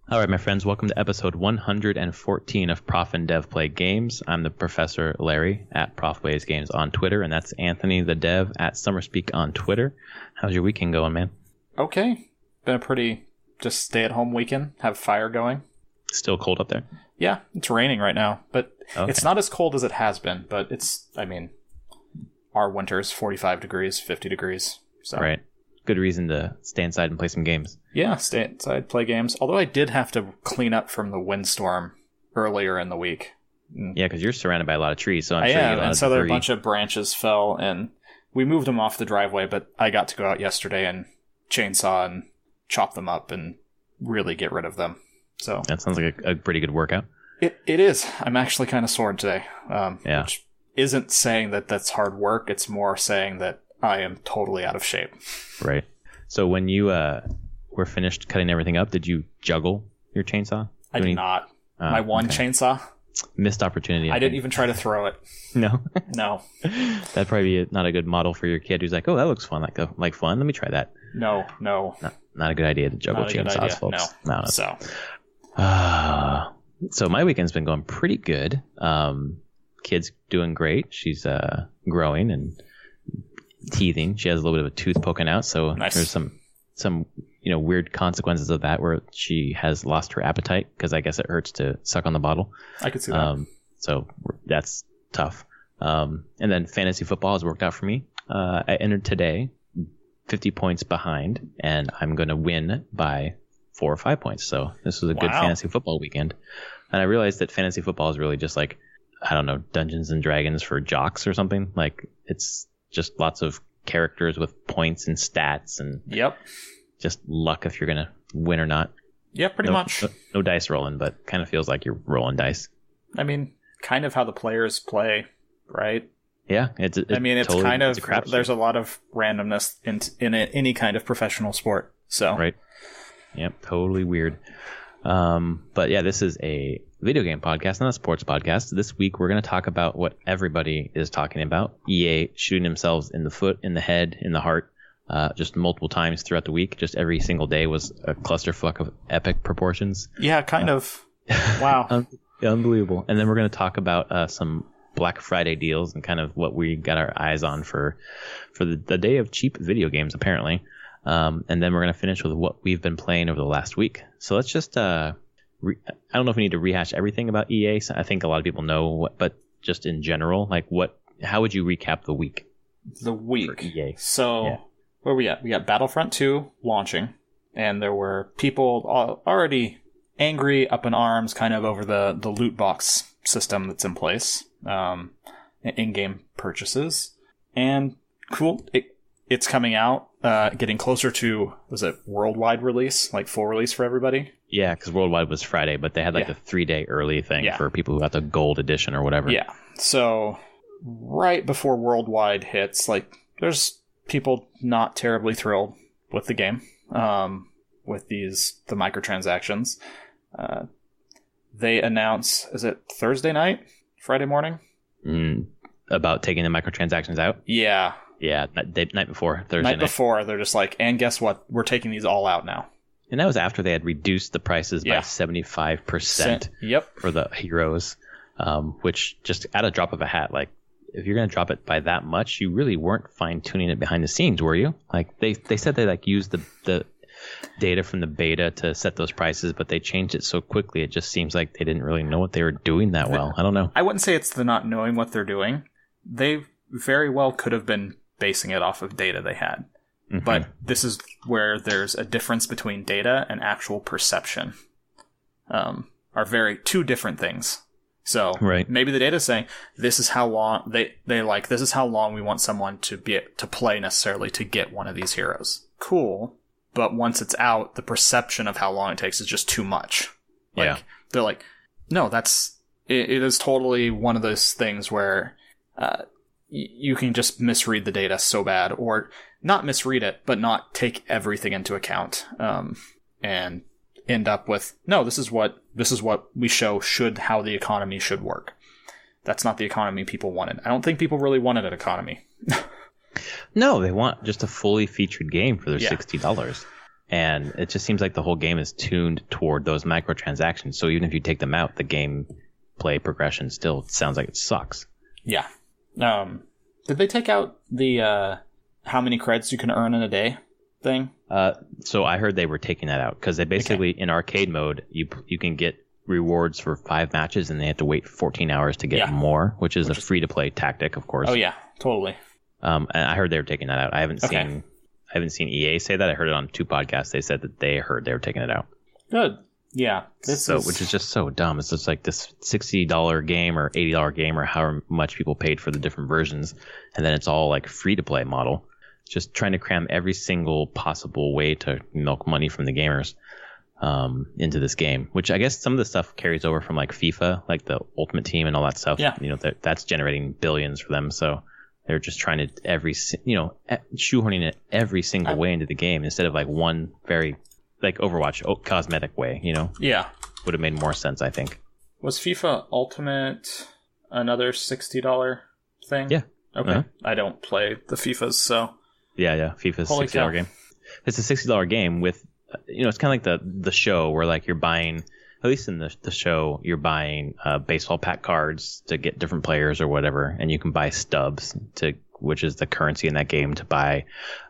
All right, my friends, welcome to episode 114 of Prof and Dev Play Games. I'm the Professor Larry at Prof Plays Games on Twitter, and that's Anthony the Dev at Summerspeak on Twitter. How's your weekend going, man? Okay. Been a pretty just stay-at-home weekend. Have fire going. Still cold up there? Yeah, it's raining right now, but Okay. It's not as cold as it has been, but our winter's 45 degrees, 50 degrees. So. Right. Good reason to stay inside and play some games. Yeah, stay inside, play games. Although I did have to clean up from the windstorm earlier in the week. Yeah, because you're surrounded by a lot of trees, so I'm I sure you am, have a lot and of so there a debris. bunch of branches fell, and we moved them off the driveway, but I got to go out yesterday and chainsaw and chop them up and really get rid of them. So That sounds like a pretty good workout. It is. I'm actually kind of sore today. Yeah. Which isn't saying that that's hard work. It's more saying that I am totally out of shape. Right. So when you were finished cutting everything up, did you juggle your chainsaw? I did not. My one chainsaw. Missed opportunity. I didn't even try to throw it. No. No. That'd probably be not a good model for your kid who's like, oh, that looks fun. Like fun. Let me try that. No. Not a good idea to juggle Not a good chainsaws, idea. folks. No. So my weekend's been going pretty good. Kid's doing great. She's growing and teething. She has a little bit of a tooth poking out, so Nice. There's some weird consequences of that where she has lost her appetite because I guess it hurts to suck on the bottle. I could see that. So that's tough. And then fantasy football has worked out for me. I entered today 50 points behind, and I'm going to win by 4 or 5 points. So this was a good Wow. fantasy football weekend. And I realized that fantasy football is really just like, I don't know, Dungeons and Dragons for jocks or something. Like it's just lots of characters with points and stats and Yep. just luck if you're going to win or not. Yeah, pretty much. No dice rolling, but kind of feels like you're rolling dice. I mean, kind of how the players play, right? Yeah. It's it's totally, kind it's of, a crapshoot. there's a lot of randomness in any kind of professional sport. So, Right. Yep. Totally weird. But yeah, this is a video game podcast, not a sports podcast. This week, we're going to talk about what everybody is talking about. EA shooting themselves in the foot, in the head, in the heart, just multiple times throughout the week. Just every single day was a clusterfuck of epic proportions. yeah, kind of. Wow. Unbelievable. And then we're going to talk about some Black Friday deals and kind of what we got our eyes on for the day of cheap video games, apparently. And then we're going to finish with what we've been playing over the last week. So let's just, I don't know if we need to rehash everything about EA. So I think a lot of people know, but just in general, like how would you recap the week? The week. For EA. So, Yeah. where are we at? We got Battlefront 2 launching, and there were people already angry, up in arms, kind of over the loot box system that's in place, in-game purchases. And cool, it's coming out, getting closer to, was it worldwide release, like full release for everybody? Yeah, because Worldwide was Friday, but they had like Yeah. a 3-day early thing Yeah. for people who got the gold edition or whatever. Yeah. So right before Worldwide hits, like there's people not terribly thrilled with the game, with the microtransactions. They announce, is it Thursday night, Friday morning? About taking the microtransactions out. Yeah. Yeah, night before, Thursday Night before, they're just like, and guess what? We're taking these all out now. And that was after they had reduced the prices by Yeah. 75% Yep. for the heroes, which just at a drop of a hat, like if you're going to drop it by that much, you really weren't fine tuning it behind the scenes, were you? Like they said they like used the data from the beta to set those prices, but they changed it so quickly. It just seems like they didn't really know what they were doing that well. I don't know. I wouldn't say it's the not knowing what they're doing. They very well could have been basing it off of data they had. Mm-hmm. But this is where there's a difference between data and actual perception. Are two different things. So Right. maybe the data's saying this is how long this is how long we want someone to play necessarily to get one of these heroes. Cool. But once it's out, the perception of how long it takes is just too much. Yeah. They're like, no, it is totally one of those things where you can just misread the data so bad, or not misread it, but not take everything into account, and end up with, no, this is what we show how the economy should work. That's not the economy people wanted. I don't think people really wanted an economy. No, they want just a fully featured game for their Yeah. $60. And it just seems like the whole game is tuned toward those microtransactions. So even if you take them out, the gameplay progression still sounds like it sucks. Yeah. Did they take out the how many credits you can earn in a day thing? So I heard they were taking that out because they basically, in arcade mode, you can get rewards for 5 matches and they have to wait 14 hours to get more, which is a free-to-play tactic, of course. Oh, yeah, totally. And I heard they were taking that out. I haven't seen EA say that. I heard it on 2 podcasts. They said that they heard they were taking it out. Good. Yeah. Which is just so dumb. It's just like this $60 game or $80 game or however much people paid for the different versions. And then it's all like free-to-play model. Just trying to cram every single possible way to milk money from the gamers into this game, which I guess some of the stuff carries over from like FIFA, like the Ultimate Team and all that stuff. Yeah. That's generating billions for them. So they're just trying to shoehorning it every single way into the game instead of like one very like Overwatch cosmetic way, Yeah. Would have made more sense, I think. Was FIFA Ultimate another $60 thing? Yeah. Okay. Uh-huh. I don't play the FIFAs, so. Yeah. FIFA's a $60 game. It's a $60 game with, it's kind of like the show where like you're buying, at least in the show, you're buying baseball pack cards to get different players or whatever, and you can buy stubs which is the currency in that game to buy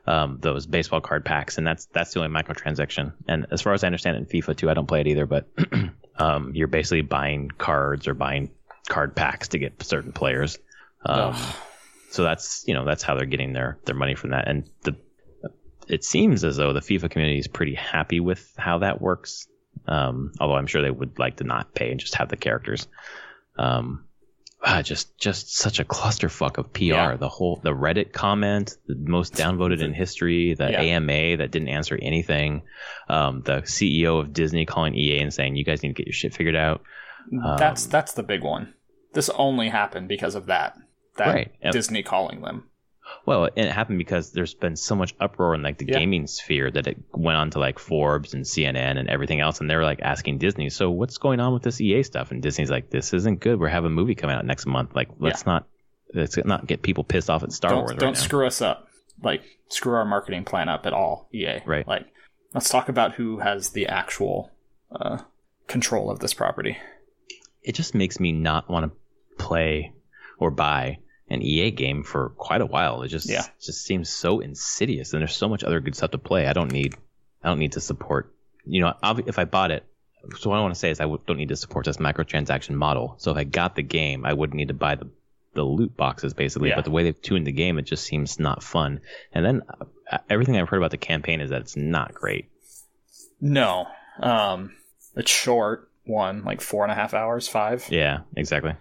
those baseball card packs, and that's the only microtransaction. And as far as I understand it in FIFA too, I don't play it either, but you're basically buying cards or buying card packs to get certain players. So that's how they're getting their money from that. And it seems as though the FIFA community is pretty happy with how that works. Although I'm sure they would like to not pay and just have the characters. Just such a clusterfuck of PR. Yeah. The Reddit comment, the most downvoted in history, the AMA that didn't answer anything, the CEO of Disney calling EA and saying, you guys need to get your shit figured out. That's the big one. This only happened because of that. Right. Disney calling them. Well, and it happened because there's been so much uproar in like the gaming sphere that it went on to like Forbes and CNN and everything else, and they were like asking Disney, so what's going on with this EA stuff? And Disney's like, this isn't good. We're having a movie coming out next month. Like, let's not get people pissed off at Star Wars. Don't screw us up. Like, screw our marketing plan up at all, EA. Right. Like, let's talk about who has the actual control of this property. It just makes me not want to play or buy an EA game for quite a while. It just seems so insidious, and there's so much other good stuff to play. I don't need to support. If I bought it, so what I want to say is I don't need to support this microtransaction model. So if I got the game, I wouldn't need to buy the loot boxes basically. Yeah. But the way they've tuned the game, it just seems not fun. And then everything I've heard about the campaign is that it's not great. No, it's short. Like 4.5 hours, 5. Yeah, exactly.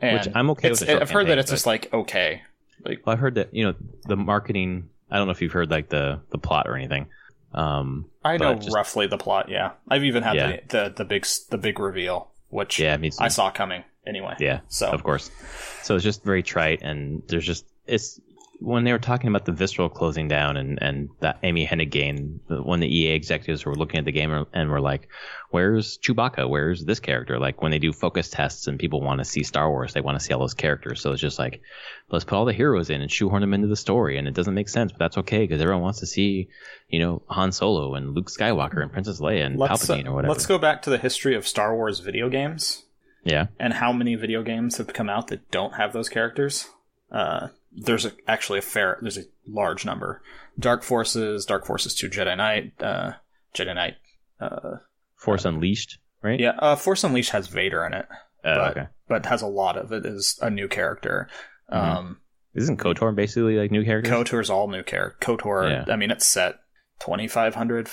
And which I'm okay with. I've heard that it's just like okay. Like, well, I've heard that the marketing. I don't know if you've heard like the plot or anything. I know roughly the plot. Yeah, I've even had the big reveal, which I saw coming anyway. Yeah, so of course. So it's just very trite, and it's when they were talking about the Visceral closing down and that Amy Hennig game, when the EA executives were looking at the game and were like, where's Chewbacca? Where's this character? Like when they do focus tests and people want to see Star Wars, they want to see all those characters. So it's just like, let's put all the heroes in and shoehorn them into the story. And it doesn't make sense, but that's okay because everyone wants to see, Han Solo and Luke Skywalker and Princess Leia and Palpatine or whatever. Let's go back to the history of Star Wars video games. Yeah. And how many video games have come out that don't have those characters? There's actually there's a large number. Dark Forces 2, Jedi Knight, Force Unleashed, right? Yeah, Force Unleashed has Vader in it. Okay. But has a lot of it is a new character. Mm-hmm. Isn't KOTOR basically like new characters? KOTOR's all new character. KOTOR, I mean, it's set 2,500,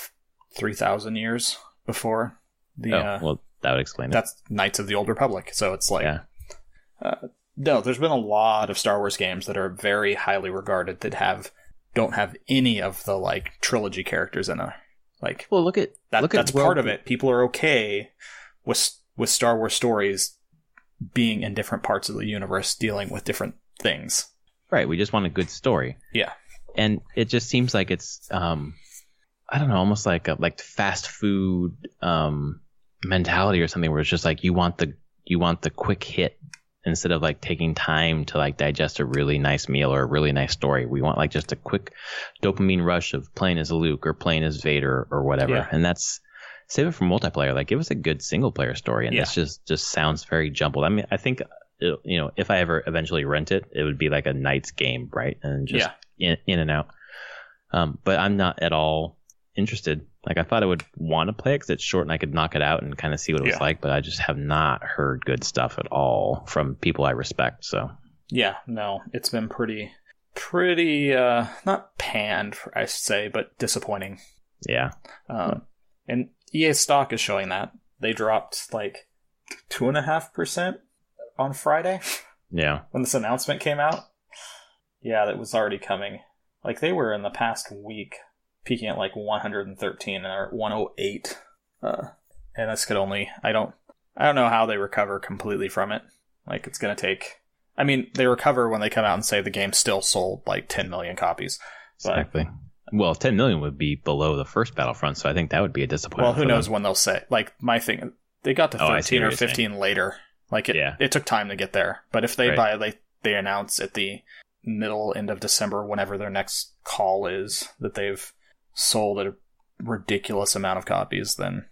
3,000 years before the... well, that would explain it. That's Knights of the Old Republic, so it's like... Yeah. No, there's been a lot of Star Wars games that are very highly regarded that don't have any of the like trilogy characters in it. Like, well, look at that's part of it. People are okay with Star Wars stories being in different parts of the universe, dealing with different things. Right. We just want a good story. Yeah. And it just seems like it's I don't know, almost like a fast food mentality or something, where it's just like you want the quick hit instead of like taking time to like digest a really nice meal or a really nice story. We want like just a quick dopamine rush of playing as Luke or playing as Vader or whatever. Yeah. And that's save it for multiplayer. Like give us a good single player story. And this just sounds very jumbled. I mean, I think, if I ever eventually rent it, it would be like a night's game, right? And just in and out. But I'm not at all interested. Like I thought I would want to play it because it's short and I could knock it out and kind of see what it was like, but I just have not heard good stuff at all from people I respect. So no, it's been pretty not panned, I should say, but disappointing. Yeah. And EA stock is showing that they dropped like 2.5% on Friday. Yeah. When this announcement came out. Yeah, that was already coming. Like they were in the past week peaking at like 113 or 108. And this could only, I don't know how they recover completely from it. Like it's going to take, I mean, they recover when they come out and say the game still sold like 10 million copies. But, exactly. Well, 10 million would be below the first Battlefront, so I think that would be a disappointment. Well, who knows when they'll say. Like my thing, they got to 13 or 15 later. Like it took time to get there. But if they they announce at the end of December, whenever their next call is, that they've sold a ridiculous amount of copies, then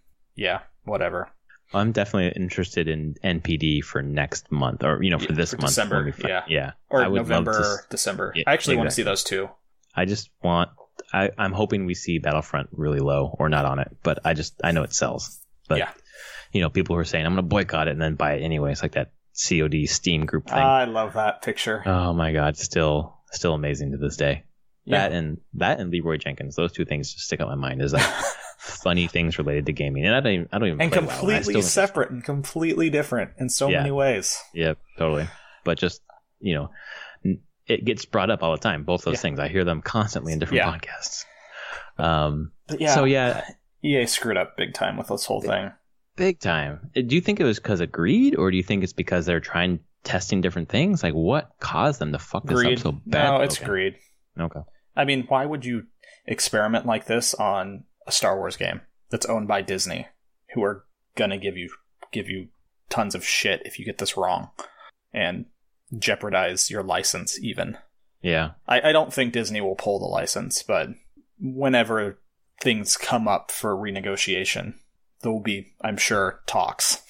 whatever. I'm definitely interested in NPD for next month, or for this month. December, or November, December. I actually want to see those two. I just want. I'm hoping we see Battlefront really low or not on it, but I know it sells. But people who are saying I'm going to boycott it and then buy it anyway. It's like that COD Steam group thing. I love that picture. Oh my God, still amazing to this day. Yeah. That and Leroy Jenkins, those two things just stick out in my mind as like funny things related to gaming. And I don't even and play completely separate and completely different in so many ways. Yeah, totally. But just it gets brought up all the time. Both those things, I hear them constantly in different podcasts. EA screwed up big time with this whole thing. Big time. Do you think it was because of greed, or do you think it's because they're testing different things? Like, what caused them to fuck this up so bad? No, it's greed. Okay. I mean, why would you experiment like this on a Star Wars game that's owned by Disney, who are gonna give you tons of shit if you get this wrong, and jeopardize your license even? Yeah. I don't think Disney will pull the license, but whenever things come up for renegotiation, there will be, I'm sure, talks.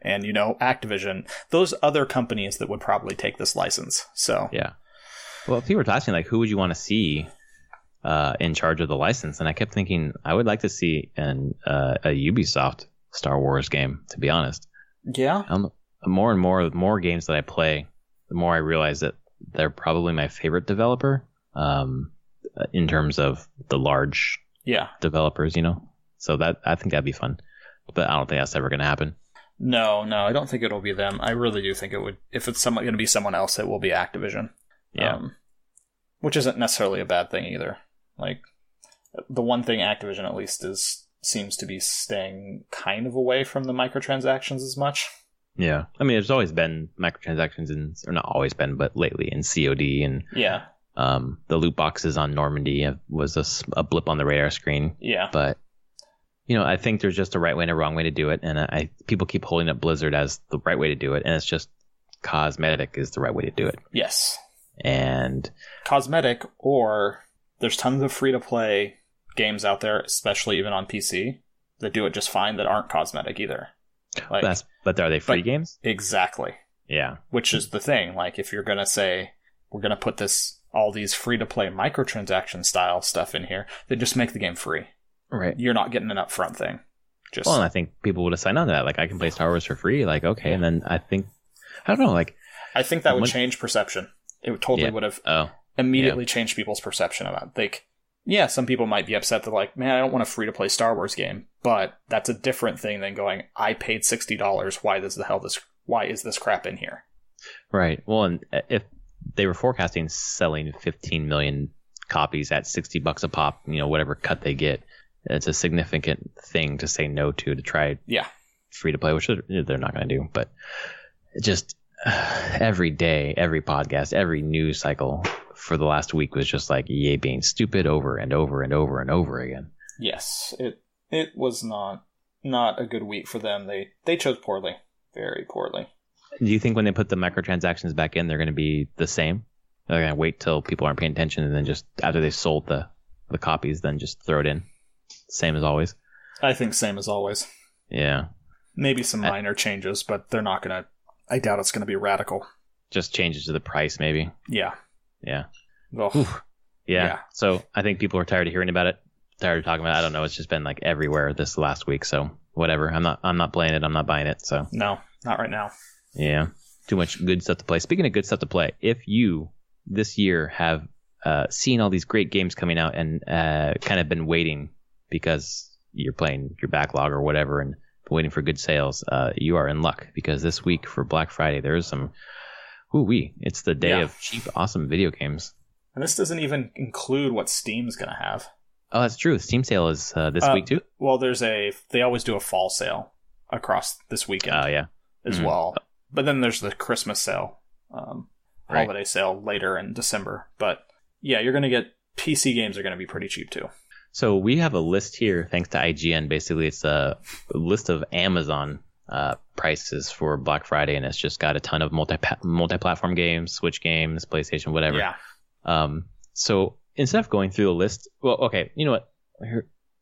And, Activision, those other companies that would probably take this license. So yeah. Well, if you were asking, like, who would you want to see in charge of the license? And I kept thinking, I would like to see a Ubisoft Star Wars game, to be honest. Yeah. More and more games that I play, the more I realize that they're probably my favorite developer in terms of the large developers, So I think that'd be fun. But I don't think that's ever going to happen. No, I don't think it'll be them. I really do think it would. If it's going to be someone else, it will be Activision. Yeah. Which isn't necessarily a bad thing either. Like, the one thing Activision at least seems to be staying kind of away from the microtransactions as much. Yeah. I mean, there's always been microtransactions or not always been, but lately in COD and the loot boxes on Normandy was a blip on the radar screen. Yeah. But I think there's just a right way and a wrong way to do it, and people keep holding up Blizzard as the right way to do it, and it's just cosmetic is the right way to do it. Yes. And cosmetic, or there's tons of free-to-play games out there, especially even on PC, that do it just fine that aren't cosmetic either. But are they free games? Exactly. Yeah. Which is the thing. Like, if you're going to say, we're going to put all these free-to-play microtransaction style stuff in here, then just make the game free. Right. You're not getting an upfront thing. And I think people would have signed on to that. Like, I can play Star Wars for free. Like, okay. And then I think, I don't know, like... I think that would change perception. It would totally would have immediately changed people's perception about it. Like, some people might be upset that, like, man, I don't want a free-to-play Star Wars game. But that's a different thing than going, I paid $60. Why is this crap in here? Right. Well, and if they were forecasting selling 15 million copies at $60 a pop, whatever cut they get, it's a significant thing to say no to try free to play, which they're not going to do. But just every day, every podcast, every news cycle for the last week was just like EA being stupid over and over and over and over again. Yes, it was not a good week for them. They chose poorly, very poorly. Do you think when they put the microtransactions back in, they're going to be the same? They're going to wait till people aren't paying attention and then just after they've sold the copies, then just throw it in? Same as always? I think same as always. Yeah. Maybe some minor changes, but they're not going to... I doubt it's going to be radical. Just changes to the price, maybe. Yeah. Yeah. Oh. Yeah. So I think people are tired of hearing about it. Tired of talking about it. I don't know. It's just been like everywhere this last week. So whatever. I'm not playing it. I'm not buying it. So no, not right now. Yeah. Too much good stuff to play. Speaking of good stuff to play, if you this year have seen all these great games coming out and kind of been waiting because you're playing your backlog or whatever and waiting for good sales, you are in luck because this week for Black Friday there is some it's the day of cheap, awesome video games. And this doesn't even include what Steam's going to have. Oh, that's true. Steam sale is this week too? Well, they always do a fall sale across this weekend. Oh, yeah. As well. But then there's the Christmas sale, holiday sale later in December. But yeah, you're going to get PC games are going to be pretty cheap too. So we have a list here, thanks to IGN. Basically, it's a list of Amazon prices for Black Friday, and it's just got a ton of multi-platform games, Switch games, PlayStation, whatever. Yeah. So instead of going through the list, well, okay, you know what?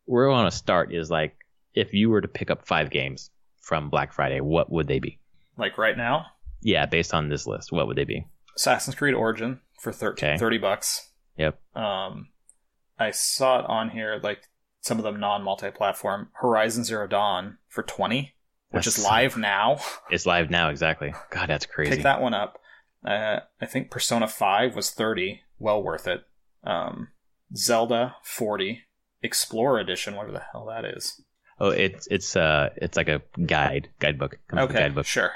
Where I want to start is like, if you were to pick up 5 games from Black Friday, what would they be? Like right now? Yeah, based on this list, what would they be? Assassin's Creed Origin for $30. Yep. I saw it on here, like some of them non-multi-platform. Horizon Zero Dawn for $20, which is live now. It's live now, exactly. God, that's crazy. Pick that one up. I think Persona 5 was $30, well worth it. Zelda $40, Explorer Edition, whatever the hell that is. Oh, it's like a guidebook. Okay, guidebook. Sure.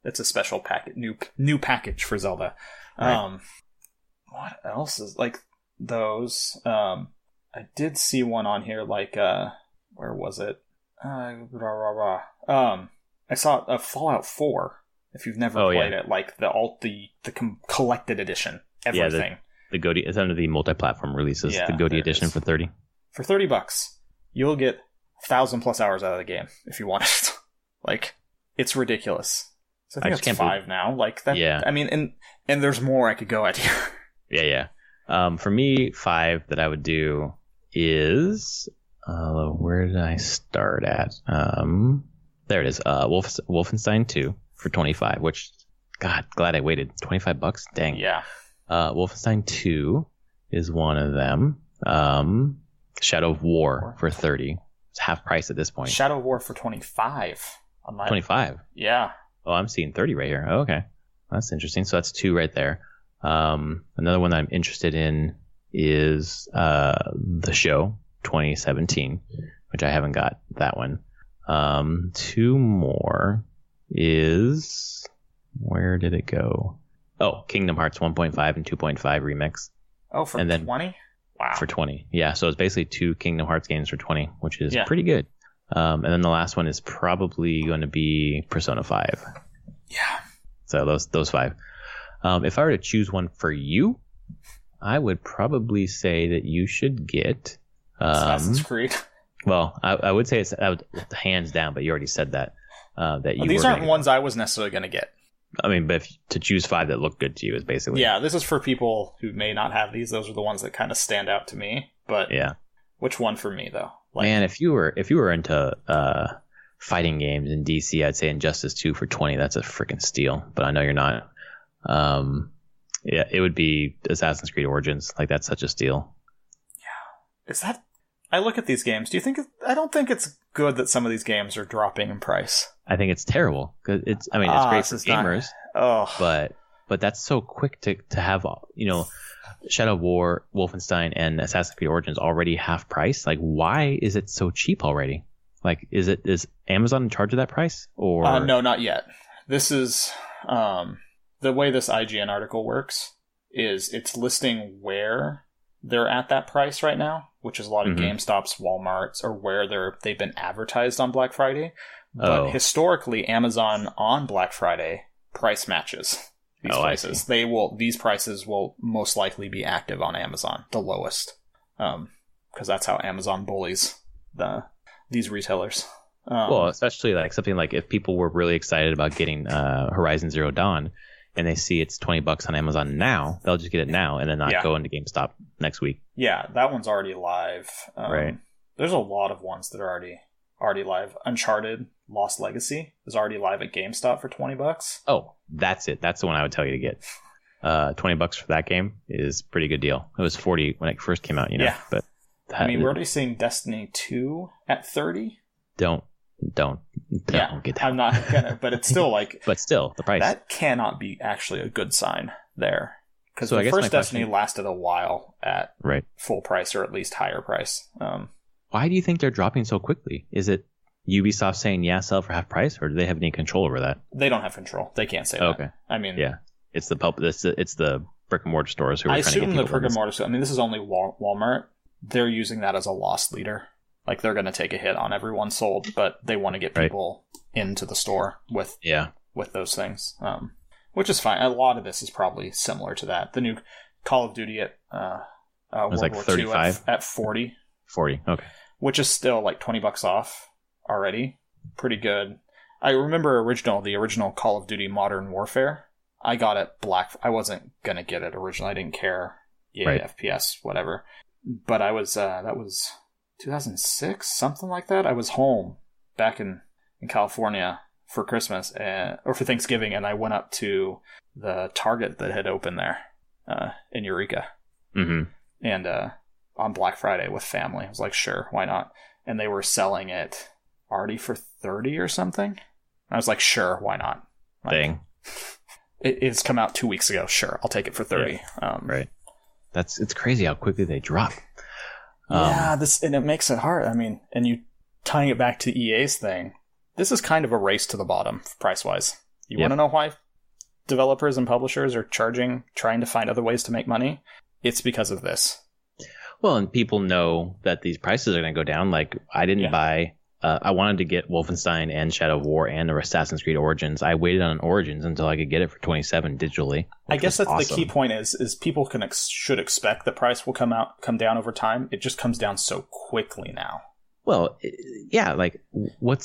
It's a special packet, new package for Zelda. Right. What else is like those? I did see one on here, like where was it? I saw a Fallout 4. If you've never played it, like the collected edition, everything. Yeah, the GOTY. It's under the multi-platform releases. Yeah, the GOTY edition for $30. For $30, you'll get 1,000+ hours out of the game if you want it. Like, it's ridiculous. So I think it's 5 now. Like that. Yeah. I mean, and there's more I could go at here. Yeah. For me, 5 that I would do is where did I start at? There it is. Wolfenstein 2 for $25. Which, God, glad I waited. $25. Dang. Yeah. Wolfenstein 2 is one of them. Shadow of War for $30. It's half price at this point. Shadow of War for $25. 25? Yeah. Oh, I'm seeing $30 right here. Oh, okay. That's interesting. So that's 2 right there. Another one that I'm interested in is The Show 2017, which I haven't got that one. 2 more is... Where did it go? Oh, Kingdom Hearts 1.5 and 2.5 remix. Oh, for 20? Wow. For 20. Yeah, so it's basically 2 Kingdom Hearts games for 20, which is pretty good. And then the last one is probably going to be Persona 5. Yeah. So those 5. If I were to choose one for you, I would probably say that you should get... Assassin's Creed. Well, I would say it's hands down, but you already said that. These aren't ones I was necessarily going to get. I mean, but to choose 5 that look good to you is basically... Yeah, this is for people who may not have these. Those are the ones that kind of stand out to me. But yeah, which one for me, though? Like, man, if you were into fighting games in DC, I'd say Injustice 2 for $20. That's a freaking steal. But I know you're not. Yeah, it would be Assassin's Creed Origins. Like, that's such a steal. Yeah. Is that... I look at these games. Do you think... I don't think it's good that some of these games are dropping in price. I think it's terrible. Cause it's great for gamers. But that's so quick to have, Shadow of War, Wolfenstein, and Assassin's Creed Origins already half price. Like, why is it so cheap already? Like, is Amazon in charge of that price? Or no, not yet. This is the way this IGN article works is it's listing where they're at that price right now, which is a lot of GameStops, Walmarts, or where they've been advertised on Black Friday. But historically, Amazon on Black Friday price matches these prices. These prices will most likely be active on Amazon, the lowest, because that's how Amazon bullies these retailers. Well, especially like something like if people were really excited about getting Horizon Zero Dawn and they see it's $20 on Amazon now, they'll just get it now and then not go into GameStop next week. Yeah, that one's already live. Right. There's a lot of ones that are already live. Uncharted Lost Legacy is already live at GameStop for $20. Oh, that's it. That's the one I would tell you to get. $20 for that game is a pretty good deal. It was $40 when it first came out, Yeah. But we're already seeing Destiny 2 at $30. Don't get that. I'm not gonna, but it's still like. But still, the price. That cannot be actually a good sign there. Because So I the guess first my Destiny question- lasted a while at Right. full price or at least higher price. Why do you think they're dropping so quickly? Is it Ubisoft saying, yeah, sell it for half price, or do they have any control over that? They don't have control. They can't say that. Okay. I mean, Yeah. It's the brick and mortar stores who are I trying to get assume the people brick and mortar. I mean, this is only Walmart. They're using that as a loss leader. Like they're going to take a hit on everyone sold, but they want to get people into the store with those things, which is fine. A lot of this is probably similar to that. The new Call of Duty at World like War 35 II at 40, 40. Okay. which is still like $20 off already. Pretty good. I remember the original Call of Duty Modern Warfare. I got it I wasn't gonna get it originally. I didn't care. Yeah, FPS, whatever. But I was that was 2006, something like that. I was home back in California for Christmas or for Thanksgiving, and I went up to the Target that had opened there in Eureka, and on Black Friday with family. I was like, sure, why not? And they were selling it already for $30 or something. I was like, sure, why not? Like, Dang. It's come out 2 weeks ago. Sure, I'll take it for $30. Yeah. Right. It's crazy how quickly they drop. And it makes it hard. I mean, and you tying it back to EA's thing, this is kind of a race to the bottom price-wise. You want to know why developers and publishers are trying to find other ways to make money? It's because of this. Well, and people know that these prices are going to go down. Like, I didn't buy... I wanted to get Wolfenstein and Shadow of War and the Assassin's Creed Origins. I waited on Origins until I could get it for $27 digitally. I guess that's awesome. The key point is people should expect the price will come down over time. It just comes down so quickly now. Well, yeah, like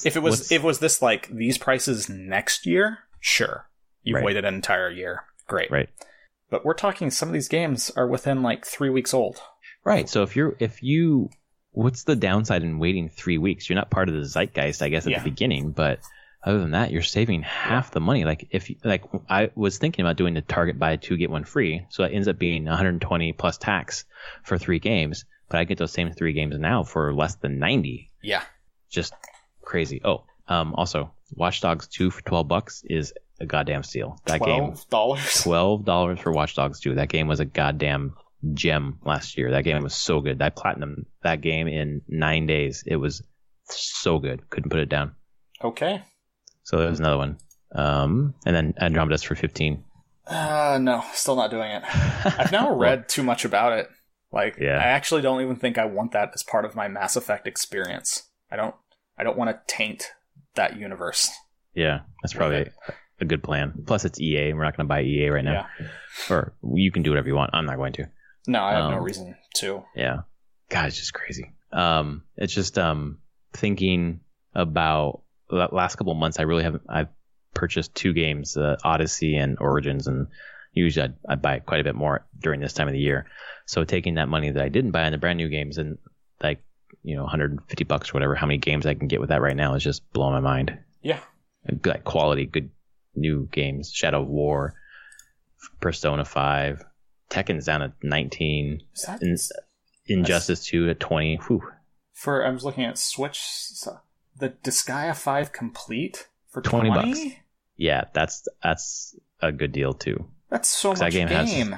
if it was this like these prices next year, sure. You've waited an entire year. Great. Right. But we're talking some of these games are within like 3 weeks old. Right. So if you what's the downside in waiting 3 weeks? You're not part of the zeitgeist, I guess, at the beginning, but other than that, you're saving half the money. Like I was thinking about doing the Target buy 2 get 1 free, so it ends up being 120 plus tax for 3 games, but I get those same 3 games now for less than 90. Yeah, just crazy. Oh, also, Watch Dogs 2 for $12 is a goddamn steal. That game, $12 for Watch Dogs 2. That game was a goddamn gem last year. That game was so good. I platinumed that game in 9 days. It was so good. Couldn't put it down. Okay. So there's another one. And then Andromeda's for 15. No, still not doing it. I've now read too much about it. Like, I actually don't even think I want that as part of my Mass Effect experience. I don't want to taint that universe. Yeah, that's probably a good plan. Plus, it's EA, and we're not going to buy EA right now. Yeah. Or you can do whatever you want. I'm not going to. No, I have no reason to. Yeah. God, it's just crazy. It's just thinking about the last couple of months. I've purchased 2 games, Odyssey and Origins, and usually I buy quite a bit more during this time of the year. So taking that money that I didn't buy on the brand new games and like, $150 or whatever, how many games I can get with that right now is just blowing my mind. Yeah. Good quality, good new games. Shadow of War, Persona 5, Tekken's down at 19, Injustice 2 at 20. Whew. I was looking at Switch, the Disgaea 5 Complete for $20. Yeah, that's a good deal too. That's so much that game.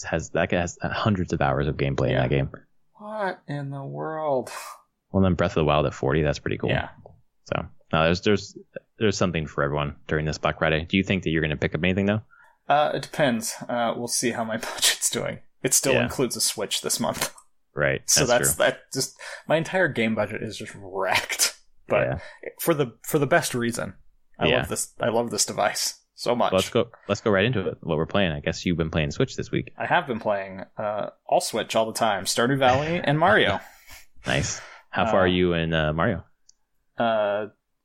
Has hundreds of hours of gameplay in that game. What in the world? Well, then Breath of the Wild at 40. That's pretty cool. Yeah. So no, there's something for everyone during this Black Friday. Do you think that you're going to pick up anything though? It depends. We'll see how my budget's doing. It still includes a Switch this month. Right. So that's just my entire game budget is just wrecked. But for the best reason. I love this device so much. Let's go right into it. What we're playing. I guess you've been playing Switch this week. I have been playing all Switch all the time. Stardew Valley and Mario. Nice. How far are you in Mario?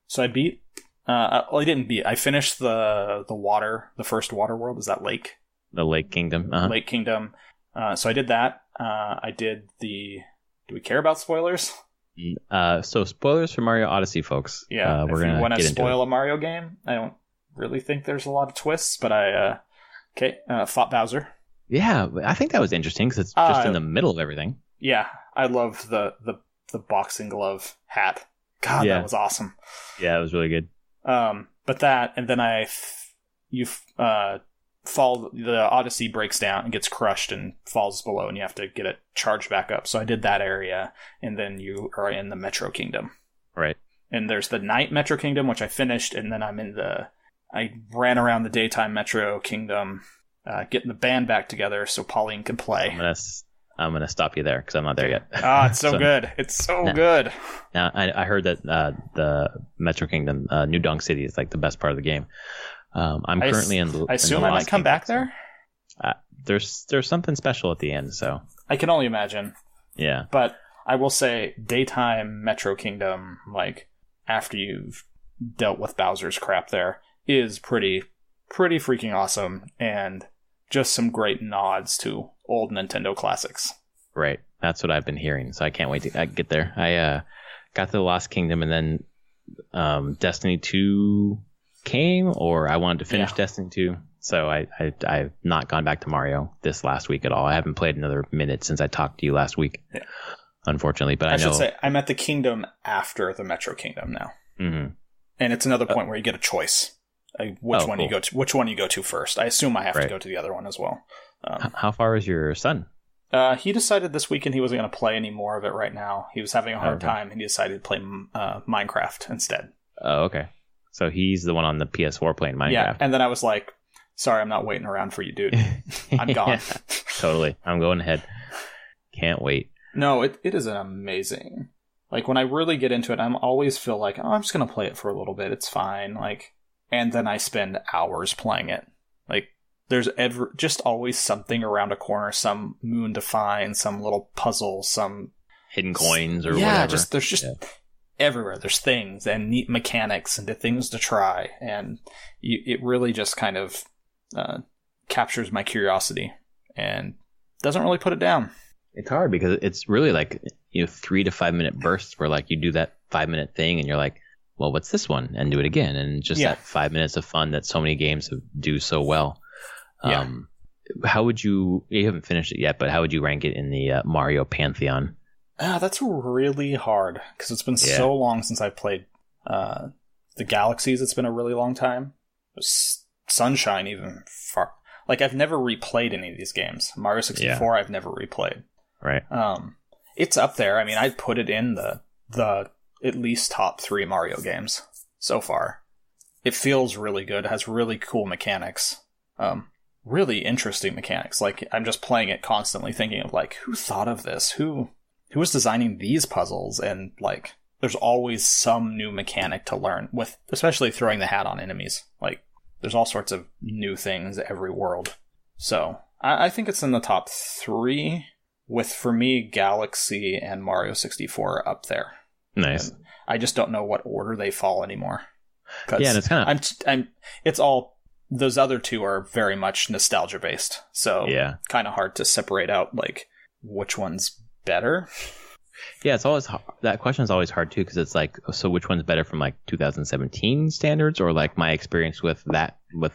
So I beat. Well, I didn't beat. I finished the first water world. Is that Lake? The Lake Kingdom. Lake Kingdom. So I did that. I did the. Do we care about spoilers? So spoilers for Mario Odyssey, folks. Yeah, we're if gonna you want to get into spoil a Mario game, I don't really think there's a lot of twists, but I fought Bowser. Yeah, I think that was interesting because it's just in the middle of everything. Yeah, I love the boxing glove hat. God, that was awesome. Yeah, it was really good. But that, and then fall. The Odyssey breaks down and gets crushed and falls below, and you have to get it charged back up. So I did that area, and then you are in the Metro Kingdom. Right. And there's the night Metro Kingdom, which I finished, and then I ran around the daytime Metro Kingdom, getting the band back together so Pauline can play. I'm gonna stop you there because I'm not there yet. It's so good. It's so good. Now I heard that the Metro Kingdom, New Donk City, is like the best part of the game. I'm currently in. I assume I might come back there. There's something special at the end, so I can only imagine. Yeah, but I will say, daytime Metro Kingdom, like after you've dealt with Bowser's crap, there is pretty freaking awesome, and just some great nods to old Nintendo classics. Right, that's what I've been hearing. So I can't wait to get there. I got to the Lost Kingdom, and then Destiny 2 came, or I wanted to finish Destiny 2. So I've not gone back to Mario this last week at all. I haven't played another minute since I talked to you last week, unfortunately. But I know, should say I'm at the kingdom after the Metro Kingdom now, and it's another point where you get a choice, which one you go to first. I assume I have to go to the other one as well. How far is your son? He decided this weekend he wasn't going to play any more of it right now. He was having a hard time, and he decided to play Minecraft instead. Oh, okay. So he's the one on the PS4 playing Minecraft. Yeah, and then I was like, sorry, I'm not waiting around for you, dude. I'm gone. Totally. I'm going ahead. Can't wait. No, it is an amazing... Like, when I really get into it, I always feel like, I'm just going to play it for a little bit. It's fine. Like, and then I spend hours playing it. Like, there's just always something around a corner, some moon to find, some little puzzle, some... hidden coins or whatever. There's just... everywhere there's things and neat mechanics and things to try, and it really just kind of captures my curiosity and doesn't really put it down. It's hard because it's really like 3 to 5 minute bursts where like you do that 5 minute thing and you're like, well, what's this one, and do it again, and just that 5 minutes of fun that so many games do so well. How would you haven't finished it yet, but how would you rank it in the Mario pantheon? That's really hard because it's been so long since I've played the Galaxies. It's been a really long time. Sunshine, even far. Like, I've never replayed any of these games. Mario 64, I've never replayed. Right. It's up there. I mean, I'd put it in the at least top 3 Mario games so far. It feels really good. It has really cool mechanics. Really interesting mechanics. Like, I'm just playing it constantly thinking of, like, who thought of this? Who was designing these puzzles? And, like, there's always some new mechanic to learn, with especially throwing the hat on enemies. Like, there's all sorts of new things every world. So, I think it's in the top 3, with, for me, Galaxy and Mario 64 up there. Nice. And I just don't know what order they fall anymore. Yeah, and it's kind of... it's all... Those other two are very much nostalgia-based. So, kind of hard to separate out, like, which one's better. Yeah, it's always that question is always hard too, because it's like, so which one's better from like 2017 standards, or like my experience with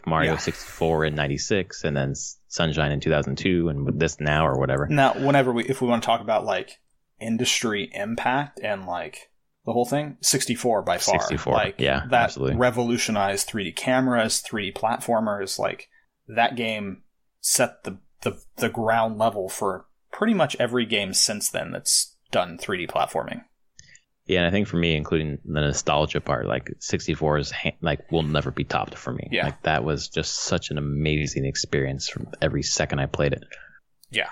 Mario 64 in 96, and then Sunshine in 2002, and with this now or whatever. Now, if we want to talk about like industry impact and like the whole thing, 64 by far. 64, like, that absolutely revolutionized 3D cameras, 3D platformers. Like, that game set the ground level for pretty much every game since then that's done 3D platforming. Yeah, and I think for me, including the nostalgia part, like 64 is like will never be topped for me. Yeah, like that was just such an amazing experience from every second I played it. Yeah.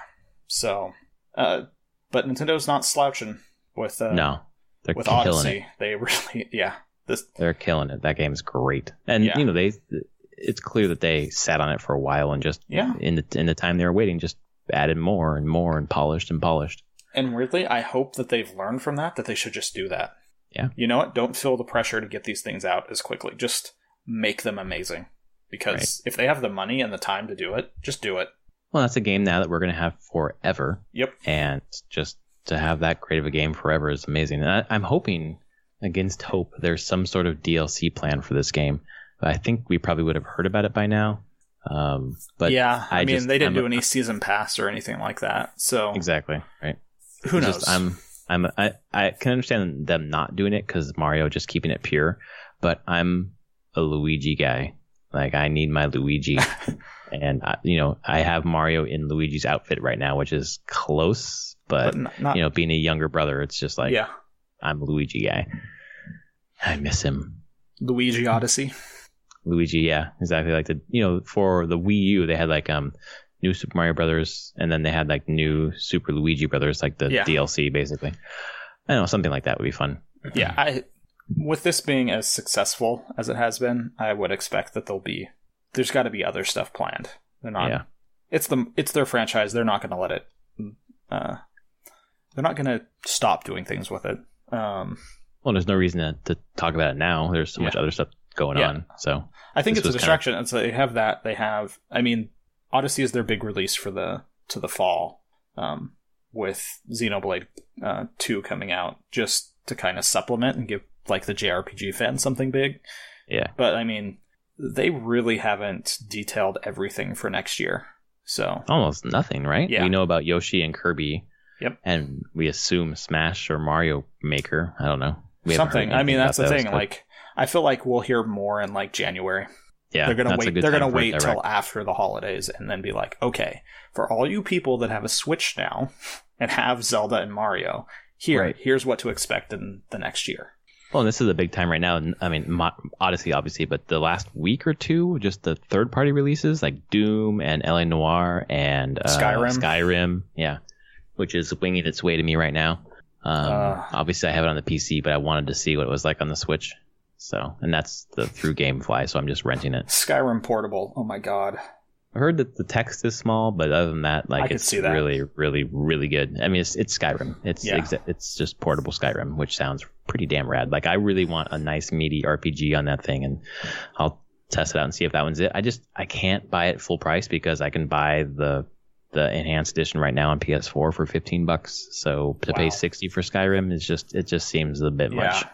So, but Nintendo's not slouching with no, they're with killing Odyssey. it. They really they're killing it. That game's great, and it's clear that they sat on it for a while and just in the time they were waiting, just added more and more and polished. And weirdly, I hope that they've learned from that they should just do that. Yeah. You know what? Don't feel the pressure to get these things out as quickly. Just make them amazing. Because if they have the money and the time to do it, just do it. Well, that's a game now that we're going to have forever. Yep. And just to have that great of a game forever is amazing. And I'm hoping, against hope, there's some sort of DLC plan for this game. I think we probably would have heard about it by now. But yeah, I mean, they didn't do any season pass or anything like that. So exactly, right. Who knows? I can understand them not doing it because Mario just keeping it pure, but I'm a Luigi guy. Like, I need my Luigi. And, I have Mario in Luigi's outfit right now, which is close, but not, being a younger brother, it's just like, I'm a Luigi guy. I miss him. Luigi Odyssey. Luigi, yeah, exactly. Like for the Wii U, they had like new Super Mario Brothers, and then they had like new Super Luigi Brothers, like the DLC, basically. I don't know, something like that would be fun. Yeah, with this being as successful as it has been, I would expect that there's got to be other stuff planned. They're not. Yeah. It's their franchise. They're not going to let it. They're not going to stop doing things with it. Well, there's no reason to talk about it now. There's so much other stuff going on. So I think it's a distraction. And so they have that. They have. I mean, Odyssey is their big release for the fall, with Xenoblade 2 coming out, just to kind of supplement and give like the JRPG fans something big. Yeah. But I mean, they really haven't detailed everything for next year. So almost nothing, right? Yeah. We know about Yoshi and Kirby. Yep. And we assume Smash or Mario Maker. I don't know. Something. I mean, that's the thing. Like, I feel like we'll hear more in like January. Yeah. They're gonna wait. They're gonna wait till after the holidays and then be like, okay, for all you people that have a Switch now and have Zelda and Mario, here's what to expect in the next year. Well, and this is a big time right now. I mean, Odyssey, obviously, but the last week or two, just the third-party releases like Doom and LA Noire and Skyrim. Yeah. Which is winging its way to me right now. Obviously, I have it on the PC, but I wanted to see what it was like on the Switch. So, and that's through GameFly, so I'm just renting it. Skyrim Portable. Oh my god. I heard that the text is small, but other than that, like, it's really, really, really good. I mean, it's Skyrim. It's just portable Skyrim, which sounds pretty damn rad. Like, I really want a nice meaty RPG on that thing, and I'll test it out and see if that one's it. I can't buy it full price because I can buy the enhanced edition right now on PS4 for $15. So to pay $60 for Skyrim it just seems a bit much.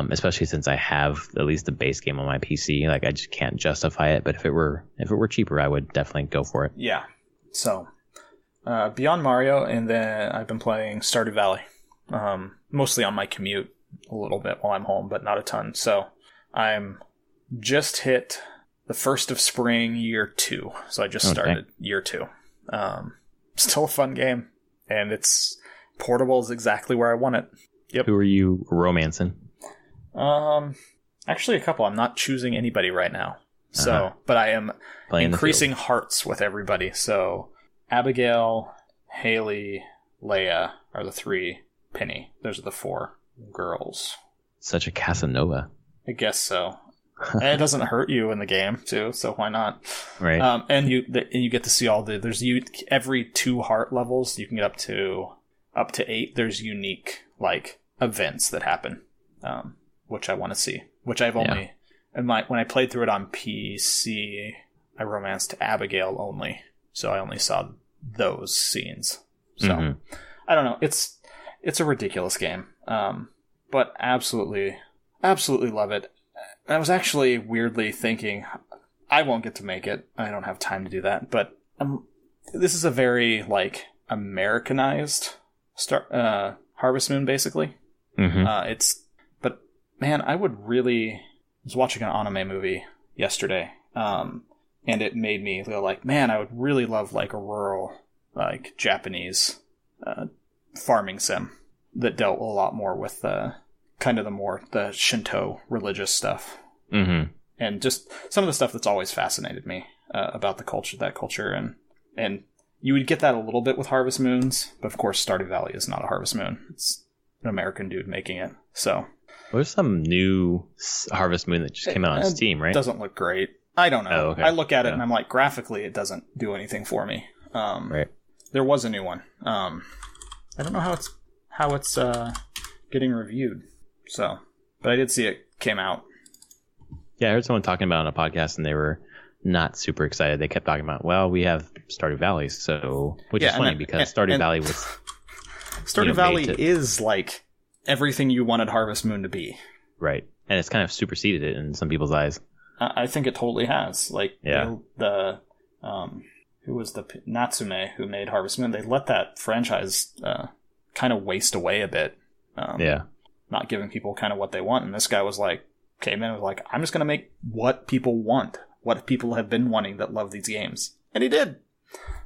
Especially since I have at least the base game on my PC. Like, I just can't justify it. But if it were cheaper, I would definitely go for it. Yeah. So beyond Mario, and then I've been playing Stardew Valley, mostly on my commute a little bit while I'm home, but not a ton. So I'm just hit the first of spring, year 2. So I just started year 2. Still a fun game, and it's portable is exactly where I want it. Yep. Who are you romancing? Actually a couple. I'm not choosing anybody right now. So, but I am increasing hearts with everybody. So Abigail, Haley, Leia are the 3. Penny. Those are the 4 girls. Such a Casanova. I guess so. And it doesn't hurt you in the game too, so why not? Right. And you get to see all every 2 heart levels you can get up to 8. There's unique like events that happen, which I want to see. Which I've only when I played through it on PC, I romanced Abigail only, so I only saw those scenes. So I don't know. It's a ridiculous game, but absolutely love it. I was actually weirdly thinking, I won't get to make it. I don't have time to do that. But this is a very like Americanized Harvest Moon, basically. But man, I was watching an anime movie yesterday, and it made me feel like, man, I would really love like a rural, like Japanese farming sim that dealt a lot more with kind of the Shinto religious stuff. And just some of the stuff that's always fascinated me about that culture. And you would get that a little bit with Harvest Moons, but of course Stardew Valley is not a Harvest Moon. It's an American dude making it. So there's some new Harvest Moon that just came out on Steam, right? It doesn't look great. I don't know. Oh, okay. I look at it and I'm like, graphically it doesn't do anything for me. Right. There was a new one. I don't know how it's getting reviewed. So, but I did see it came out. Yeah, I heard someone talking about it on a podcast, and they were not super excited. They kept talking about, well, we have Stardew Valley, so which is funny because Stardew Valley was Stardew Valley is like everything you wanted Harvest Moon to be, right? And it's kind of superseded it in some people's eyes. I think it totally has. Like, yeah, who was the Natsume who made Harvest Moon? They let that franchise kind of waste away a bit. Not giving people kind of what they want, and this guy was like, came in and was like, I'm just gonna make what people want, what people have been wanting that love these games, and he did.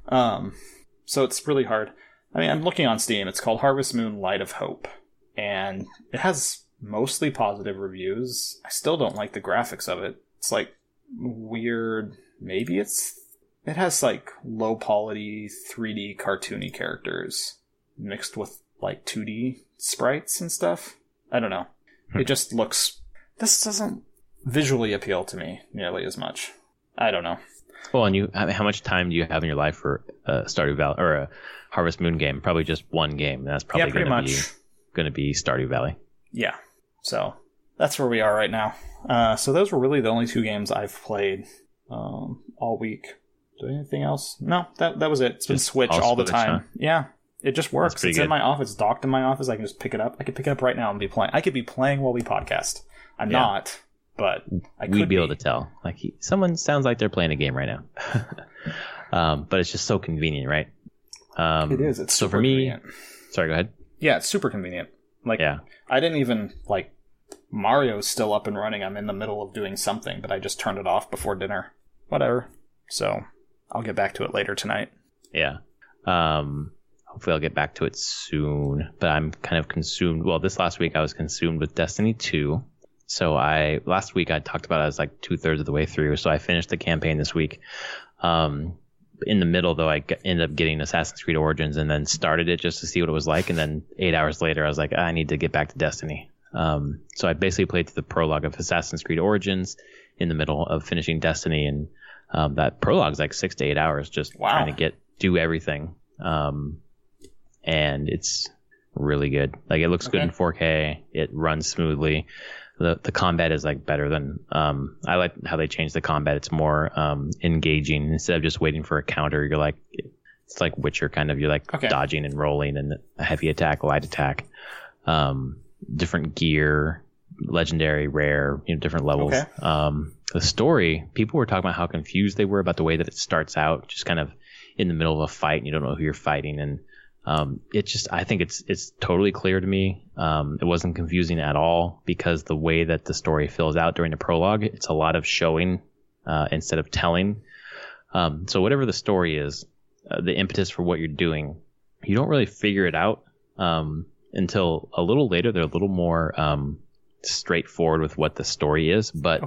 So it's really hard. I mean, I'm looking on Steam. It's called Harvest Moon: Light of Hope, and it has mostly positive reviews. I still don't like the graphics of it. It's like weird. Maybe it has like low quality 3D cartoony characters mixed with like 2D sprites and stuff. I don't know. It just looks. This doesn't visually appeal to me nearly as much. I don't know. Well, and how much time do you have in your life for a Stardew Valley or a Harvest Moon game? Probably just one game. And that's probably going to be Stardew Valley. Yeah. So that's where we are right now. So those were really the only 2 games I've played all week. Do anything else? No, that was it. It's been Switch all the time. Huh? Yeah. It just works. It's in my office, docked in my office. I can just pick it up. I could pick it up right now and be playing. I could be playing while we podcast. I'm not, but I could We'd be able to tell. Like someone sounds like they're playing a game right now. But it's just so convenient, right? It is. It's so for me. Convenient. Sorry, go ahead. Yeah, it's super convenient. Like, I didn't even like Mario's still up and running. I'm in the middle of doing something, but I just turned it off before dinner. Whatever. So I'll get back to it later tonight. Yeah. Hopefully I'll get back to it soon. But I'm kind of consumed. Well, this last week I was consumed with Destiny 2. So last week I talked about it, I was like 2/3 of the way through. So I finished the campaign this week. In the middle, though, I ended up getting Assassin's Creed Origins and then started it just to see what it was like. And then 8 hours later, I was like, I need to get back to Destiny. So I basically played through the prologue of Assassin's Creed Origins in the middle of finishing Destiny. And that prologue is like 6 to 8 hours just trying to do everything. And it's really good. Like, it looks good in 4K. It runs smoothly. The combat is like better than I like how they changed the combat. It's more engaging instead of just waiting for a counter. You're like, it's like Witcher kind of. You're like dodging and rolling and a heavy attack, light attack, different gear, legendary, rare, different levels. The story, people were talking about how confused they were about the way that it starts out, just kind of in the middle of a fight and you don't know who you're fighting. And I think it's totally clear to me. It wasn't confusing at all because the way that the story fills out during the prologue, it's a lot of showing instead of telling. So whatever the story is, the impetus for what you're doing, you don't really figure it out until a little later. They're a little more straightforward with what the story is. But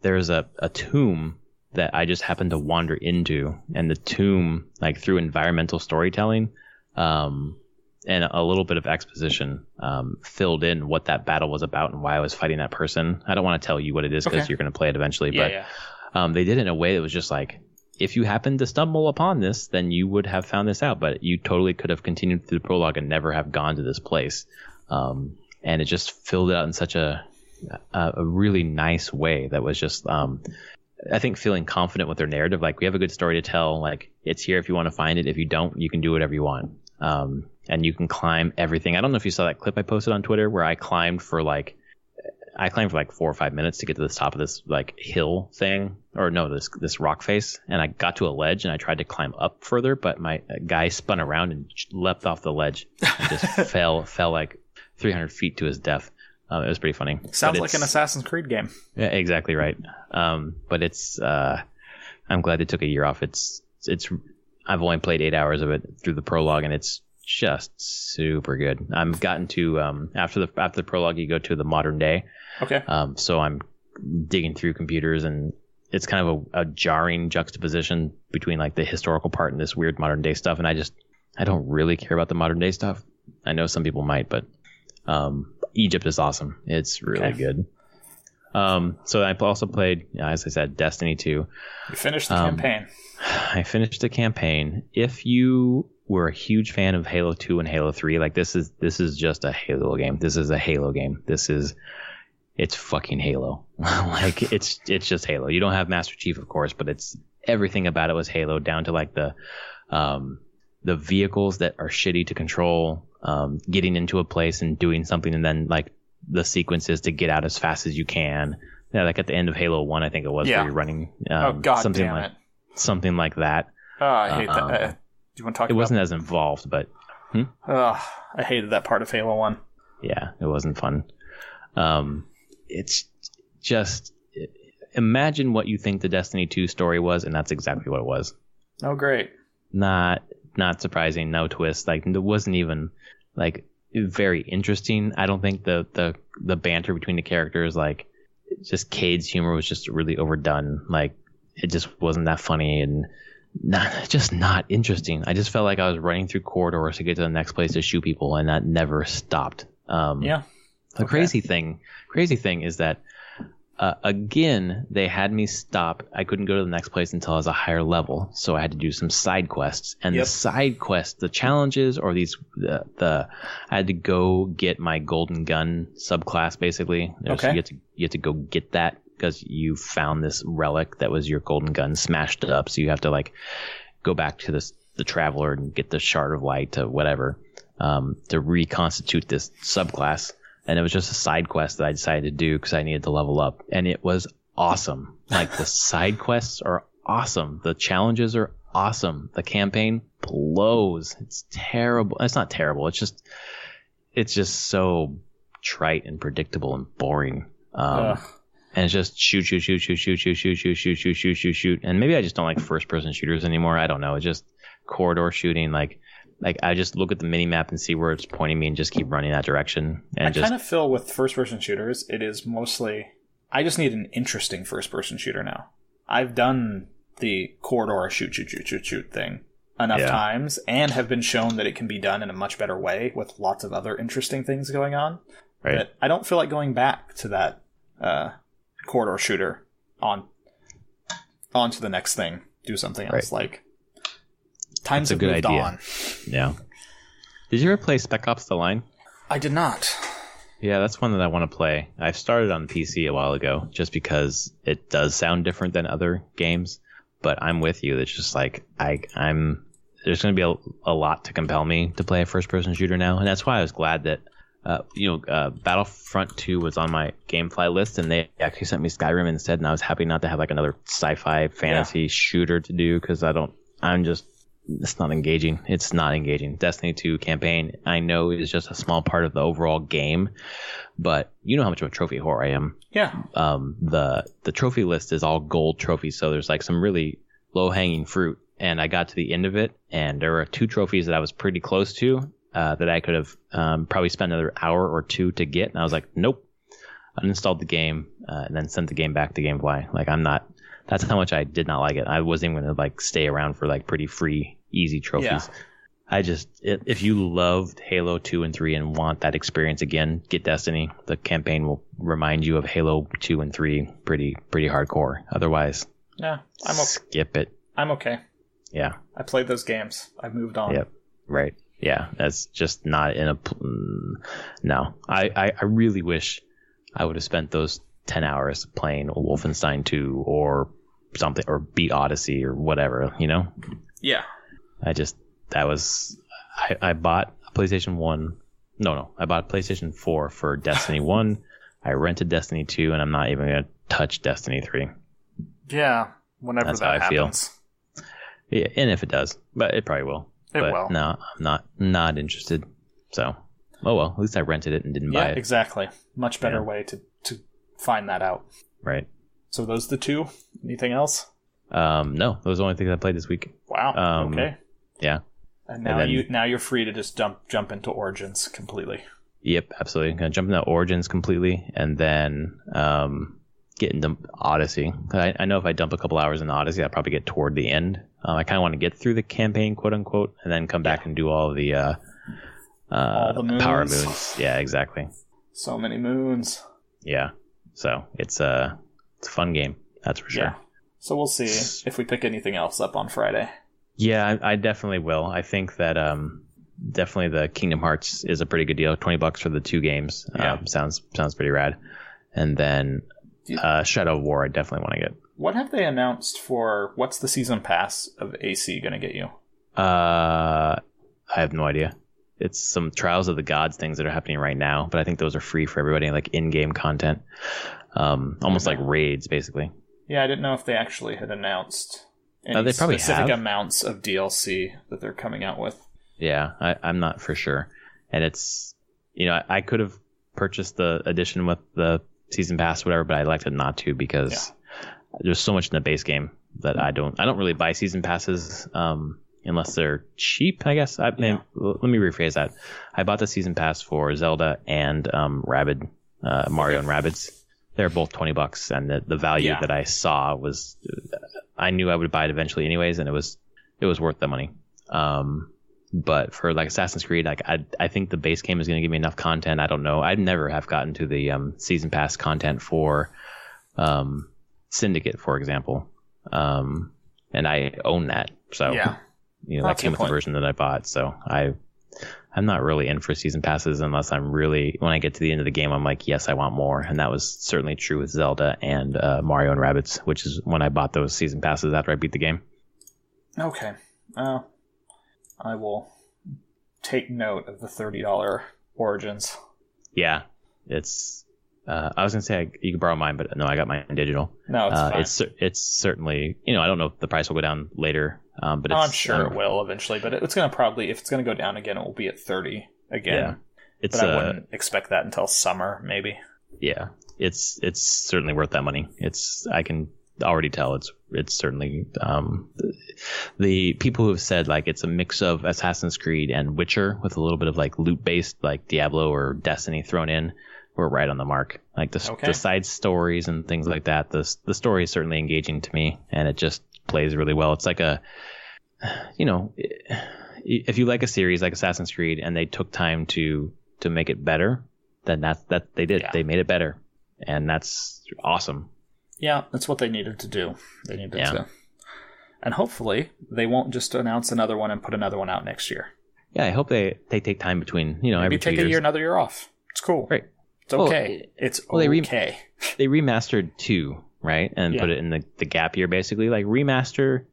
there's a tomb that I just happened to wander into, and the tomb, like through environmental storytelling, and a little bit of exposition filled in what that battle was about and why I was fighting that person. I don't want to tell you what it is because you're going to play it eventually, but they did it in a way that was just like, if you happened to stumble upon this, then you would have found this out, but you totally could have continued through the prologue and never have gone to this place. And it just filled it out in such a really nice way that was just, I think, feeling confident with their narrative. Like, we have a good story to tell. Like, it's here if you want to find it. If you don't, you can do whatever you want. And you can climb everything. I don't know if you saw that clip I posted on Twitter where I climbed for like 4 or 5 minutes to get to the top of this like hill thing, or no, this rock face. And I got to a ledge and I tried to climb up further, but my guy spun around and leapt off the ledge and just fell like 300 feet to his death. It was pretty funny. Sounds like an Assassin's Creed game. Yeah, exactly right. But it's I'm glad they took a year off. It's I've only played 8 hours of it through the prologue, and it's just super good. I've gotten to after the prologue, you go to the modern day. So I'm digging through computers, and it's kind of a jarring juxtaposition between like the historical part and this weird modern day stuff. And I don't really care about the modern day stuff. I know some people might, but Egypt is awesome. It's really good. So I also played, as I said, Destiny 2. You finished the campaign. I finished the campaign. If you were a huge fan of Halo 2 and Halo 3, like this is just a Halo game. This is a Halo game. It's fucking Halo. Like it's just Halo. You don't have Master Chief, of course, but it's everything about it was Halo, down to like the vehicles that are shitty to control, getting into a place and doing something, and then like the sequences to get out as fast as you can. Yeah, like at the end of Halo 1, I think it was, where you're running something like that. Oh, I hate that. Do you want to talk about it? It wasn't as involved, but I hated that part of Halo 1. Yeah, it wasn't fun. It's just, imagine what you think the Destiny 2 story was, and that's exactly what it was. Oh, great. Not surprising, no twist. Like, it wasn't even like very interesting. I don't think the banter between the characters, like, just Cade's humor was just really overdone. Like, it just wasn't that funny and not interesting. I just felt like I was running through corridors to get to the next place to shoot people, and that never stopped. The crazy thing is that again, they had me stop. I couldn't go to the next place until I was a higher level, so I had to do some side quests. And the side quests, the challenges, or I had to go get my golden gun subclass. Basically, you have to go get that because you found this relic that was your golden gun smashed up. So you have to like go back to the Traveler and get the Shard of Light to whatever to reconstitute this subclass. And it was just a side quest that I decided to do because I needed to level up. And it was awesome. Like, the side quests are awesome. The challenges are awesome. The campaign blows. It's terrible. It's not terrible. It's just so trite and predictable and boring. And it's just shoot. And maybe I just don't like first-person shooters anymore. I don't know. It's just corridor shooting, like I just look at the mini map and see where it's pointing me and just keep running that direction. And I kind of feel with first-person shooters, it is mostly, I just need an interesting first-person shooter now. I've done the corridor shoot thing enough times, and have been shown that it can be done in a much better way with lots of other interesting things going on. Right. But I don't feel like going back to that corridor shooter on to the next thing. Do something else. Right. Like, times have moved on. Yeah. Did you ever play Spec Ops: The Line? I did not. Yeah, that's one that I want to play. I've started on PC a while ago just because it does sound different than other games. But I'm with you. It's just like there's going to be a lot to compel me to play a first-person shooter now, and that's why I was glad that Battlefront 2 was on my GameFly list, and they actually sent me Skyrim instead. And I was happy not to have like another sci-fi fantasy shooter to do because it's not engaging. It's not engaging. Destiny 2 campaign, I know, is just a small part of the overall game, but you know how much of a trophy whore I am. Yeah. The trophy list is all gold trophies, so there's like some really low-hanging fruit, and I got to the end of it, and there were 2 trophies that I was pretty close to that I could have probably spent another hour or 2 to get, and I was like, nope. Uninstalled the game, and then sent the game back to GameFly. Like, that's how much I did not like it. I wasn't even going to like stay around for like pretty free, easy trophies. Yeah. If you loved Halo 2 and 3 and want that experience again, get Destiny. The campaign will remind you of Halo 2 and 3 pretty hardcore. Otherwise, skip it. I'm okay. Yeah. I played those games. I moved on. Yep. Right. Yeah. That's just not in a... No. I really wish I would have spent those 10 hours playing Wolfenstein 2 or something, or beat Odyssey or whatever, you know? Yeah. I bought a PlayStation 1. No, I bought a PlayStation 4 for Destiny 1. I rented Destiny 2, and I'm not even going to touch Destiny 3. Yeah, whenever that's that how I happens. Feel. Yeah, and if it does, but it probably will. It will. No, I'm not interested. So, oh well, at least I rented it and didn't buy it. Exactly. Much better way to find that out. Right. So those the 2? Anything else? No, those are the only things I played this week. Wow. Okay. Yeah. And now you're free to just jump into Origins completely. Yep, absolutely. I'm gonna jump into Origins completely, and then get into Odyssey. I know if I dump a couple hours in Odyssey, I'll probably get toward the end. I kind of want to get through the campaign, quote unquote, and then come back and do all the moons. power moons. Yeah, exactly. So many moons. Yeah. So it's a fun game, that's for sure. Yeah. So we'll see if we pick anything else up on Friday. Yeah, I definitely will. I think that definitely the Kingdom Hearts is a pretty good deal. $20 for the 2 games. Sounds pretty rad. And then Shadow of War, I definitely want to get. What have they announced for? What's the season pass of AC going to get you? I have no idea. It's some Trials of the Gods things that are happening right now, but I think those are free for everybody, like in-game content, almost like raids, basically. Yeah, I didn't know if they actually had announced any they probably specific have amounts of DLC that they're coming out with. Yeah, I'm not for sure. And it's, I could have purchased the edition with the season pass, whatever, but I elected not to because there's so much in the base game that I don't really buy season passes unless they're cheap, I guess. Let me rephrase that. I bought the season pass for Zelda and Mario and Rabbids. They're both $20, and the value that I saw was, I knew I would buy it eventually anyways, and it was worth the money. But for like Assassin's Creed, like I think the base game is going to give me enough content. I don't know. I'd never have gotten to the season pass content for Syndicate, for example, and I own that. So that came with the version that I bought. So I'm not really in for season passes unless I'm really, when I get to the end of the game, I'm like, yes, I want more. And that was certainly true with Zelda and Mario and Rabbids, which is when I bought those season passes after I beat the game. Okay. I will take note of the $30 Origins. Yeah. It's, I was going to say you can borrow mine, but no, I got mine digital. No, it's fine. It's certainly, I don't know if the price will go down later. But I'm sure it will eventually, but it's going to probably, if it's going to go down again, it will be at 30 again. Yeah, but I wouldn't expect that until summer, maybe. Yeah, it's certainly worth that money. I can already tell it's certainly the people who have said like it's a mix of Assassin's Creed and Witcher with a little bit of like loot based like Diablo or Destiny thrown in. We're right on the mark. Like the side stories and things like that. The story is certainly engaging to me, and it just plays really well. It's like if you like a series like Assassin's Creed and they took time to make it better, then that they did. Yeah. They made it better, and that's awesome. Yeah, that's what they needed to do. They needed to, and hopefully they won't just announce another one and put another one out next year. Yeah, I hope they take time between maybe every 2 take years. a year, another year off. It's cool. Right. It's okay. Okay. They remastered 2, right, and put it in the gap year basically. Like remaster,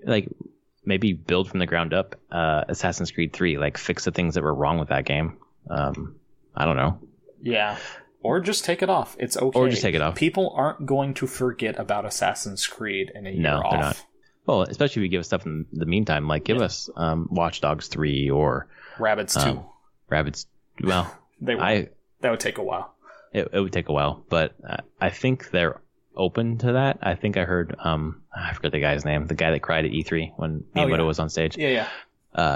like maybe build from the ground up Assassin's Creed 3. Like fix the things that were wrong with that game. I don't know. Yeah. Or just take it off. It's okay. Or just take it off. People aren't going to forget about Assassin's Creed in a year off. No, they're not. Well, especially if you give us stuff in the meantime. Like give us Watch Dogs 3 or Rabbids 2. Rabbids. Well, that would take a while. It would take a while, but I think they're open to that. I think I heard I forget the guy's name, the guy that cried at E3 when Miyamoto was on stage. Yeah.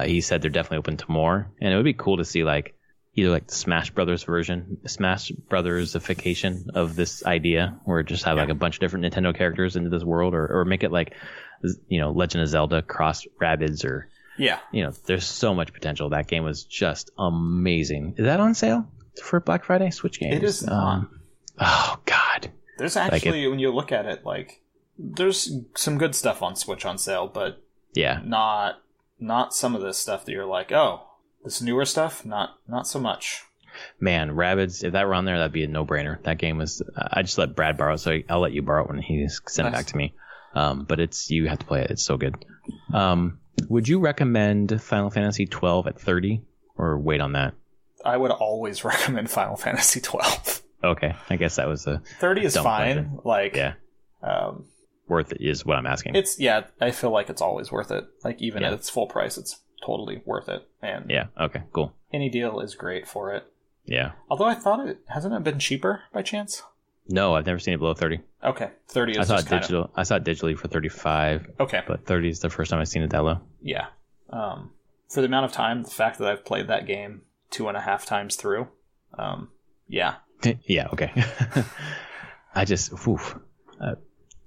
He said they're definitely open to more, and it would be cool to see like either like the Smash Brothers-ification of this idea, where just have like a bunch of different Nintendo characters into this world, or make it like Legend of Zelda cross Rabbids, or there's so much potential. That game was just amazing. Is that on sale for Black Friday? Switch games? It is not. Oh God. There's actually, when you look at it, like there's some good stuff on Switch on sale, but not some of this stuff that you're like, oh, this newer stuff, not so much. Man, Rabbids, if that were on there, that'd be a no-brainer. That game was, I just let Brad borrow it, so I'll let you borrow it when he sent it back to me. But you have to play it. It's so good. Would you recommend Final Fantasy 12 at 30 or wait on that? I would always recommend Final Fantasy 12. Okay, I guess that was 30 is fine. Question. Worth it is what I'm asking. I feel like it's always worth it. Like even at its full price, it's totally worth it. And okay, cool. Any deal is great for it. Yeah. Although I thought hasn't it been cheaper by chance? No, I've never seen it below 30. Okay, 30 is I saw it digitally for 35. Okay, but 30 is the first time I've seen it that low. Yeah. For the amount of time, the fact that I've played that game 2.5 times through, yeah. Yeah, okay. I just,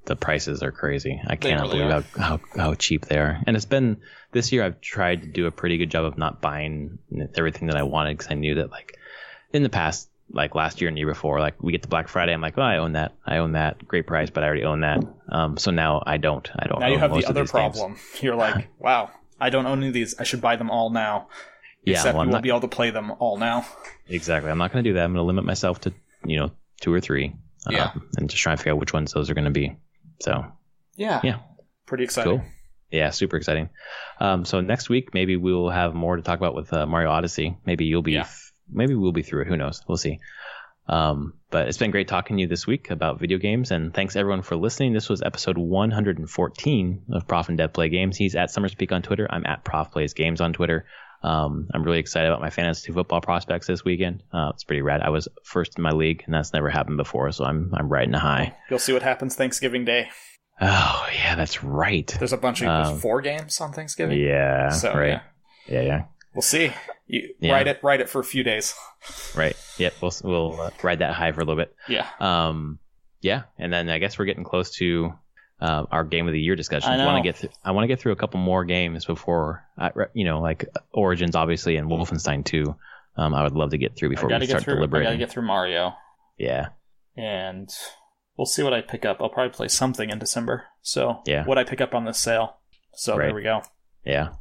the prices are crazy. I cannot believe how cheap they are. And it's been, this year I've tried to do a pretty good job of not buying everything that I wanted, because I knew that like in the past like last year and the year before. Like we get to Black Friday, I'm like, oh, I own that, great price, but I already own that. So now I don't. Now you have the other problem. You're like, wow, I don't own any of these. I should buy them all now. Except you won't be able to play them all now. Exactly. I'm not going to do that. I'm going to limit myself to 2 or 3. And just try and figure out which ones those are going to be. So yeah, pretty exciting. Cool. Yeah, super exciting. So next week maybe we'll have more to talk about with Mario Odyssey. Maybe you'll be. Maybe we'll be through it. Who knows? We'll see. But it's been great talking to you this week about video games, and thanks everyone for listening. This was episode 114 of Prof and Dev Play Games. He's at Summerspeak on Twitter. I'm at Prof Plays Games on Twitter. I'm really excited about my fantasy football prospects this weekend. It's pretty rad. I was first in my league, and that's never happened before, so I'm riding a high. You'll see what happens Thanksgiving Day. Oh yeah, that's right. There's a bunch of there's 4 games on Thanksgiving. Yeah, so, right. Yeah. We'll see. Ride it for a few days. Right. Yep. We'll ride that high for a little bit. Yeah. Yeah. And then I guess we're getting close to our game of the year discussion. I want to get through a couple more games before, like Origins, obviously, and Wolfenstein 2. I would love to get through before we start deliberating. I gotta get through Mario. Yeah. And we'll see what I pick up. I'll probably play something in December. So yeah. What I pick up on this sale. So There we go. Yeah.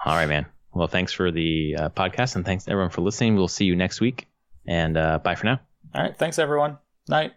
All right, man. Well, thanks for the podcast, and thanks everyone for listening. We'll see you next week, and bye for now. All right. Thanks, everyone. Night.